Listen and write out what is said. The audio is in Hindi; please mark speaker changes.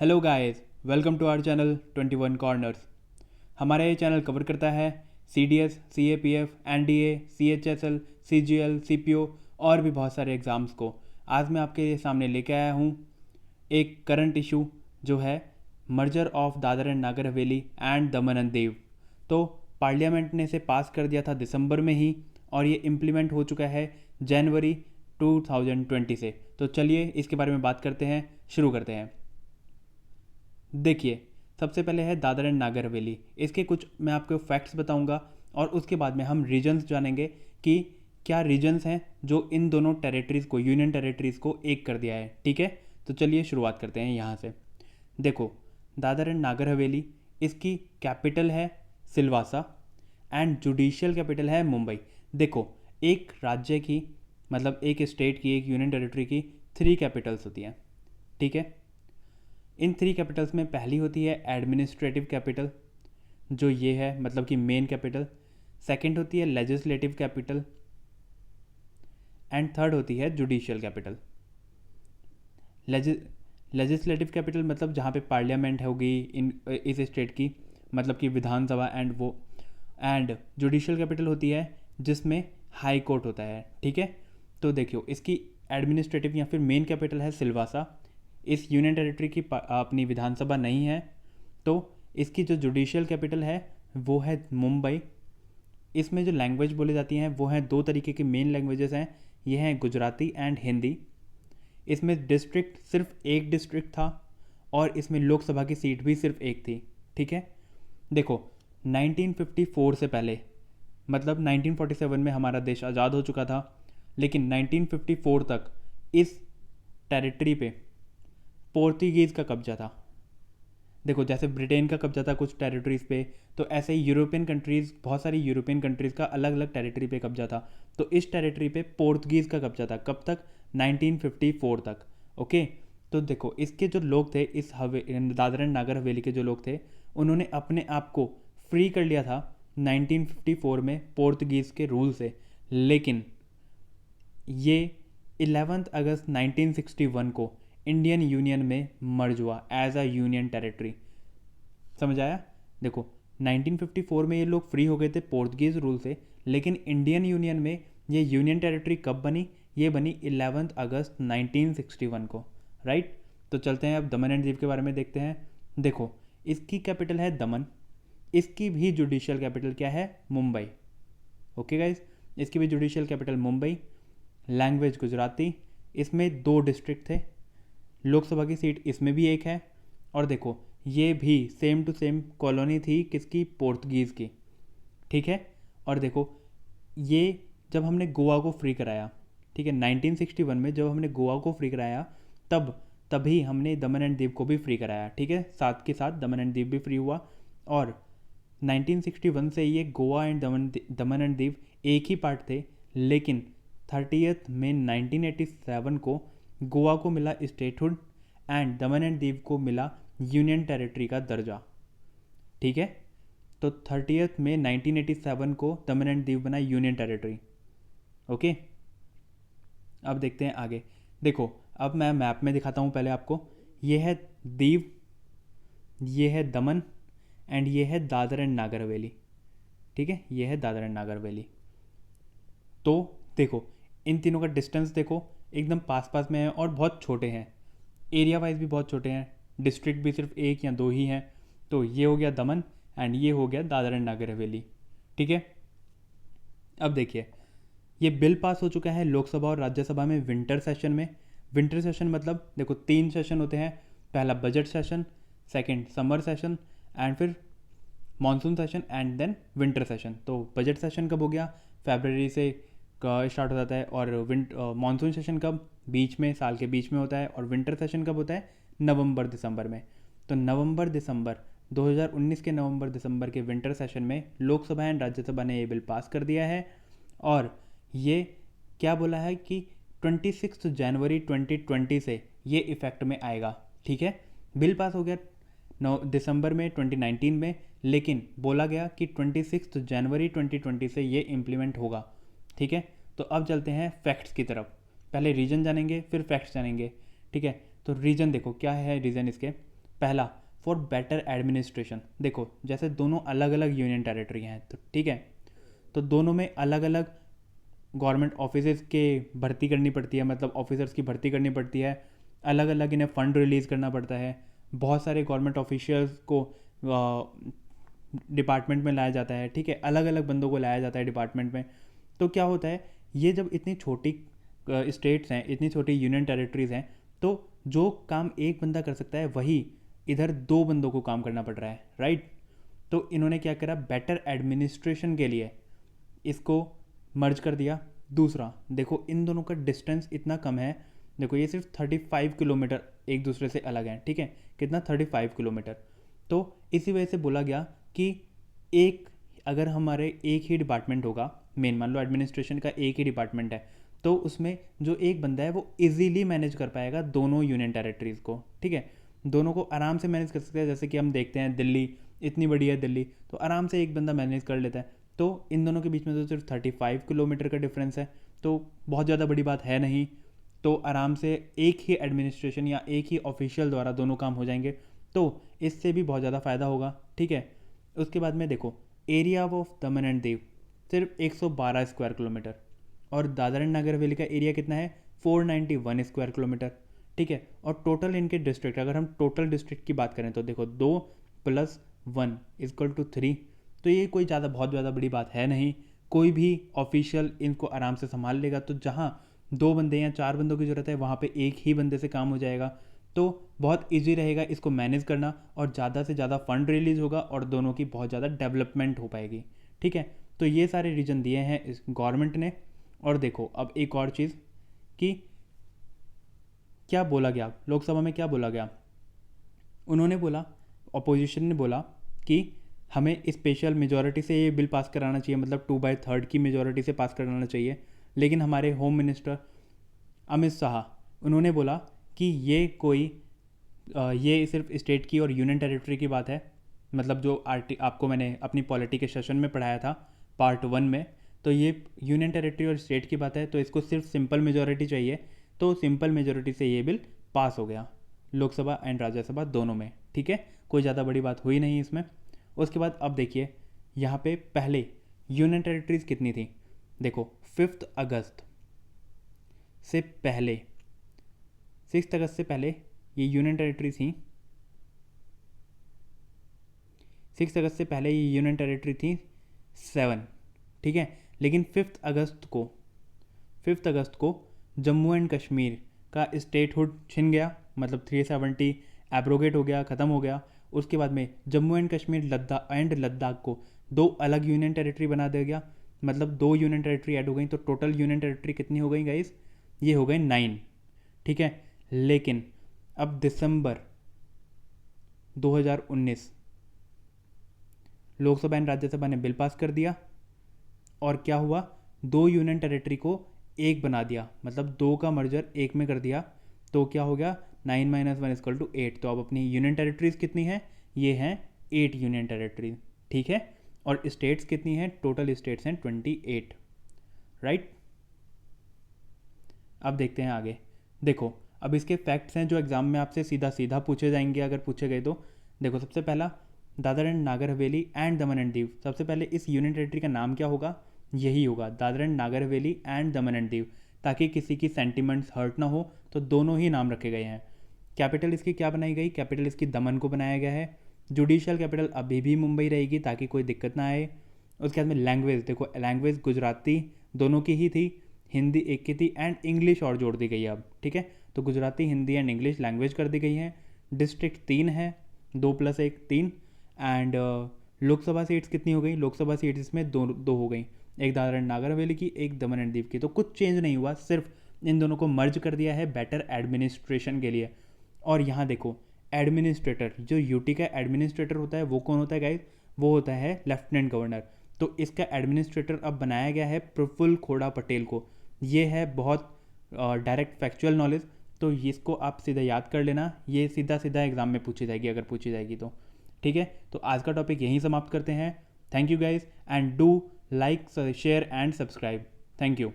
Speaker 1: Hello guys, welcome to our channel 21 corners. हमारा ये चैनल कवर करता है CDS, CAPF, NDA, CHSL, CGL, CPO और भी बहुत सारे एग्ज़ाम्स को। आज मैं आपके सामने लेके आया हूँ एक करंट इशू जो है merger of Dadar and Nagar Haveli and Daman and Diu. तो पार्लियामेंट ने इसे पास कर दिया था दिसंबर में ही और ये इम्प्लीमेंट हो चुका है जनवरी 2020 से। तो चलिए इसके बारे में बात करते हैं, शुरू करते हैं। देखिए, सबसे पहले है दादर एंड नागर हवेली। इसके कुछ मैं आपको फैक्ट्स बताऊंगा और उसके बाद में हम रीजन्स जानेंगे कि क्या रीजन्स हैं जो इन दोनों टेरिटरीज़ को, यूनियन टेरिटरीज़ को एक कर दिया है। ठीक है, तो चलिए शुरुआत करते हैं यहाँ से। देखो, दादर एंड नागर हवेली, इसकी कैपिटल है सिलवासा एंड जुडिशियल कैपिटल है मुंबई। देखो, एक राज्य की, मतलब एक स्टेट की, एक यूनियन टेरिटरी की 3 कैपिटल्स होती हैं। ठीक है, इन 3 कैपिटल्स में पहली होती है एडमिनिस्ट्रेटिव कैपिटल, जो ये है, मतलब कि मेन कैपिटल। सेकंड होती है लेजिस्लेटिव कैपिटल एंड थर्ड होती है जुडिशियल कैपिटल। लेजिस्लेटिव कैपिटल मतलब जहाँ पे पार्लियामेंट होगी इन इस स्टेट की, मतलब कि विधानसभा एंड जुडिशियल कैपिटल होती है जिसमें हाई कोर्ट होता है। ठीक है, तो देखियो, इसकी एडमिनिस्ट्रेटिव या फिर मेन कैपिटल है सिलवासा। इस यूनियन टेरिटरी की अपनी विधानसभा नहीं है, तो इसकी जो जुडिशियल कैपिटल है वो है मुंबई। इसमें जो लैंग्वेज बोली जाती हैं वो हैं 2 तरीके की मेन लैंग्वेजेस हैं, ये हैं गुजराती एंड हिंदी। इसमें डिस्ट्रिक्ट सिर्फ एक डिस्ट्रिक्ट था और इसमें लोकसभा की सीट भी सिर्फ एक थी। ठीक है, देखो, 1954 से पहले, मतलब 1947 में हमारा देश आज़ाद हो चुका था, लेकिन 1954 तक इस टेरिटरी पे पोर्तुगीज़ का कब्जा था। देखो, जैसे ब्रिटेन का कब्जा था कुछ टेरिटरीज़ पे, तो ऐसे ही यूरोपियन कंट्रीज़, बहुत सारी यूरोपियन कंट्रीज़ का अलग अलग टेरिटरी पे कब्जा था। तो इस टेरिटरी पे पोर्तुगीज़ का कब्जा था। कब तक? 1954 तक। ओके, तो देखो, इसके जो लोग थे, इस दादर एंड नागर हवेली के जो लोग थे, उन्होंने अपने आप को फ्री कर लिया था 1954 में पोर्तुगीज़ के रूल से। लेकिन ये 11 अगस्त 1961 को इंडियन यूनियन में मर्ज हुआ एज अ यूनियन टेरिटरी। समझ आया? देखो, 1954 में ये लोग फ्री हो गए थे पोर्तुगीज़ रूल से, लेकिन इंडियन यूनियन में ये यूनियन टेरिटरी कब बनी? ये बनी 11 अगस्त 1961 को। राइट, तो चलते हैं अब दमन एंड दीव के बारे में देखते हैं। देखो, इसकी कैपिटल है दमन, इसकी भी जुडिशियल कैपिटल क्या है? मुंबई। ओके गाइज, इसकी भी judicial capital Mumbai, language Gujarati. इसमें 2 डिस्ट्रिक्ट थे, लोकसभा की सीट इसमें भी एक है। और देखो, ये भी सेम टू सेम कॉलोनी थी किसकी? पोर्तुगीज़ की। ठीक है, और देखो, ये जब हमने गोवा को फ्री कराया, ठीक है, 1961 में जब हमने गोवा को फ्री कराया, तभी हमने दमन एंड दीव को भी फ्री कराया। ठीक है, साथ के साथ दमन एंड दीव भी फ्री हुआ। और 1961 से ये Goa and Daman and Diu एक ही पार्ट थे, लेकिन 30 मई 1987 को गोवा को मिला statehood and Daman and Diu को मिला यूनियन टेरिटरी का दर्जा। ठीक है, तो 30 मई 1987 को दमन एंड दीव बना यूनियन टेरिटरी। ओके, अब देखते हैं आगे। देखो, अब मैं मैप में दिखाता हूँ पहले आपको। ये है दीव, ये है दमन एंड ये है दादर एंड नागर हवेली। ठीक है, ये है दादर एंड नागर हवेली। तो देखो, इन तीनों का डिस्टेंस देखो, एकदम पास पास में है और बहुत छोटे हैं, एरिया वाइज भी बहुत छोटे हैं, डिस्ट्रिक्ट भी सिर्फ 1 या 2 ही हैं। तो ये हो गया दमन एंड ये हो गया दादर एंड नागर हवेली। ठीक है, अब देखिए, ये बिल पास हो चुका है लोकसभा और राज्यसभा में विंटर सेशन में। विंटर सेशन मतलब देखो 3 सेशन होते हैं, पहला budget session, second summer session and फिर monsoon session and then winter session. तो बजट सेशन कब हो गया? फरवरी से स्टार्ट हो जाता है। और मानसून सेशन कब? बीच में, साल के बीच में होता है। और विंटर सेशन कब होता है? नवंबर दिसंबर में। तो नवंबर दिसंबर 2019 के नवंबर दिसंबर के विंटर सेशन में लोकसभा एंड राज्यसभा ने ये बिल पास कर दिया है। और ये क्या बोला है कि 26 जनवरी 2020 से ये इफेक्ट में आएगा। ठीक है, बिल पास हो गया दिसंबर में 2019 में, लेकिन बोला गया कि 26 जनवरी 2020 से ये इम्प्लीमेंट होगा। ठीक है, तो अब चलते हैं फैक्ट्स की तरफ। पहले रीजन जानेंगे फिर फैक्ट्स जानेंगे। ठीक है, तो रीजन देखो क्या है रीज़न इसके। पहला फॉर बेटर एडमिनिस्ट्रेशन। देखो जैसे दोनों अलग अलग यूनियन टेरिटरी हैं तो ठीक है, तो दोनों में अलग अलग गवर्नमेंट ऑफिसर्स के भर्ती करनी पड़ती है, मतलब ऑफिसर्स की भर्ती करनी पड़ती है, अलग अलग इन्हें फ़ंड रिलीज़ करना पड़ता है, बहुत सारे गवर्नमेंट ऑफिशियल्स को डिपार्टमेंट में लाया जाता है, ठीक है, अलग अलग बंदों को लाया जाता है डिपार्टमेंट में। तो क्या होता है, ये जब इतनी छोटी स्टेट्स हैं, इतनी छोटी यूनियन टेरिटरीज़ हैं, तो जो काम एक बंदा कर सकता है वही इधर दो बंदों को काम करना पड़ रहा है, राइट। तो इन्होंने क्या करा, बेटर एडमिनिस्ट्रेशन के लिए इसको मर्ज कर दिया। दूसरा देखो इन दोनों का डिस्टेंस इतना कम है, देखो ये सिर्फ 35 किलोमीटर एक दूसरे से अलग हैं, ठीक है, कितना 35 किलोमीटर। तो इसी वजह से बोला गया कि एक अगर हमारे एक ही डिपार्टमेंट होगा, मेन मान लो एडमिनिस्ट्रेशन का एक ही डिपार्टमेंट है, तो उसमें जो एक बंदा है वो इजीली मैनेज कर पाएगा दोनों यूनियन टेरिटरीज़ को, ठीक है, दोनों को आराम से मैनेज कर सकते हैं। जैसे कि हम देखते हैं दिल्ली इतनी बड़ी है, दिल्ली तो आराम से एक बंदा मैनेज कर लेता है। तो इन दोनों के बीच में तो सिर्फ 35 किलोमीटर का डिफरेंस है, तो बहुत ज़्यादा बड़ी बात है नहीं। तो आराम से एक ही एडमिनिस्ट्रेशन या एक ही ऑफिशियल द्वारा दोनों काम हो जाएंगे, तो इससे भी बहुत ज़्यादा फ़ायदा होगा, ठीक है। उसके बाद में देखो area of Daman and Diu सिर्फ 112 स्क्वायर किलोमीटर, और दादर एंड नगर हवेली का एरिया कितना है, 491 स्क्वायर किलोमीटर, ठीक है। और टोटल इनके डिस्ट्रिक्ट, अगर हम टोटल डिस्ट्रिक्ट की बात करें तो देखो 2 + 1 = 3, तो ये कोई ज़्यादा बहुत ज़्यादा बड़ी बात है नहीं, कोई भी ऑफिशियल इनको आराम से संभाल लेगा। तो जहाँ 2 बंदे या 4 बंदों की ज़रूरत है वहाँ पे एक ही बंदे से काम हो जाएगा, तो बहुत इजी रहेगा इसको मैनेज करना, और ज़्यादा से ज़्यादा फंड रिलीज़ होगा और दोनों की बहुत ज़्यादा डेवलपमेंट हो पाएगी, ठीक है। तो ये सारे रीजन दिए हैं इस गवर्नमेंट ने। और देखो अब एक और चीज़ कि क्या बोला गया लोकसभा में, क्या बोला गया, उन्होंने बोला, अपोजिशन ने बोला कि हमें स्पेशल मेजॉरिटी से ये बिल पास कराना चाहिए, मतलब 2/3 की मेजॉरिटी से पास कराना चाहिए। लेकिन हमारे होम मिनिस्टर अमित शाह, उन्होंने बोला कि ये कोई ये सिर्फ स्टेट की और यूनियन टेरिटरी की बात है, मतलब जो आपको मैंने अपनी पॉलिटी के सेशन में पढ़ाया था पार्ट 1 में, तो ये यूनियन टेरिटरी और स्टेट की बात है, तो इसको सिर्फ सिंपल मेजॉरिटी चाहिए। तो सिंपल मेजॉरिटी से ये बिल पास हो गया लोकसभा एंड राज्यसभा दोनों में, ठीक है, कोई ज़्यादा बड़ी बात हुई नहीं इसमें। उसके बाद अब देखिए यहाँ पे पहले यूनियन टेरिटरीज कितनी थी, देखो 5 अगस्त से पहले, 6 अगस्त से पहले ये यूनियन टेरिटरी थी, 6 अगस्त से पहले ये यूनियन टेरिटरी थी 7, ठीक है। लेकिन 5 अगस्त को जम्मू एंड कश्मीर का स्टेटहुड छिन गया, मतलब 370 एब्रोगेट हो गया, ख़त्म हो गया। उसके बाद में जम्मू एंड कश्मीर लद्दाख को 2 अलग यूनियन टेरिटरी बना दिया गया, मतलब 2 यूनियन टेरिटरी ऐड हो गई। तो टोटल यूनियन टेरिटरी कितनी हो गई गाइस, ये हो गई 9, ठीक है। लेकिन अब दिसंबर 2019 लोकसभा एंड राज्यसभा ने बिल पास कर दिया, और क्या हुआ, 2 यूनियन टेरिटरी को एक बना दिया, मतलब 2 का मर्जर एक में कर दिया। तो क्या हो गया, 9 - 1 = 8। तो अब अपनी यूनियन टेरिटरीज कितनी है, ये हैं 8 यूनियन टेरिटरीज, ठीक है। और स्टेट्स कितनी हैं, टोटल स्टेट्स हैं 28, राइट। अब देखते हैं आगे, देखो अब इसके फैक्ट्स हैं जो एग्जाम में आपसे सीधा सीधा पूछे जाएंगे अगर पूछे गए तो। देखो सबसे पहला, Dadar and Nagar Haveli and Daman and Diu, सबसे पहले इस यूनियन टेरिटरी का नाम क्या होगा, यही होगा Dadar and Nagar Haveli and Daman and Diu, ताकि किसी की सेंटिमेंट्स हर्ट ना हो, तो दोनों ही नाम रखे गए हैं। कैपिटल इसकी क्या बनाई गई, कैपिटल इसकी दमन को बनाया गया है। जुडिशियल कैपिटल अभी भी मुंबई रहेगी ताकि कोई दिक्कत ना आए। उसके बाद में लैंग्वेज, देखो लैंग्वेज गुजराती दोनों की ही थी, हिंदी एक की थी एंड इंग्लिश और जोड़ दी गई है अब, ठीक है। तो Gujarati, Hindi and English language कर दी गई है। डिस्ट्रिक्ट 3 है, 2 + 1 3। एंड लोकसभा सीट्स कितनी हो गई, लोकसभा सीट्स इसमें दो हो गई, एक दादर एंड नागर हवेली की, एक दमन एंड दीव की। तो कुछ चेंज नहीं हुआ, सिर्फ इन दोनों को मर्ज कर दिया है बेटर एडमिनिस्ट्रेशन के लिए। और यहाँ देखो एडमिनिस्ट्रेटर, जो यूटी का एडमिनिस्ट्रेटर होता है वो कौन होता है गाइस, वो होता है लेफ्टिनेंट गवर्नर। तो इसका एडमिनिस्ट्रेटर अब बनाया गया है प्रफुल्ल खोड़ा पटेल को। ये है बहुत डायरेक्ट फैक्चुअल नॉलेज, तो इसको आप सीधा याद कर लेना, ये सीधा सीधा एग्जाम में पूछी जाएगी अगर पूछी जाएगी तो, ठीक है। तो आज का टॉपिक यहीं समाप्त करते हैं। Thank you guys and do like, share and subscribe. Thank you.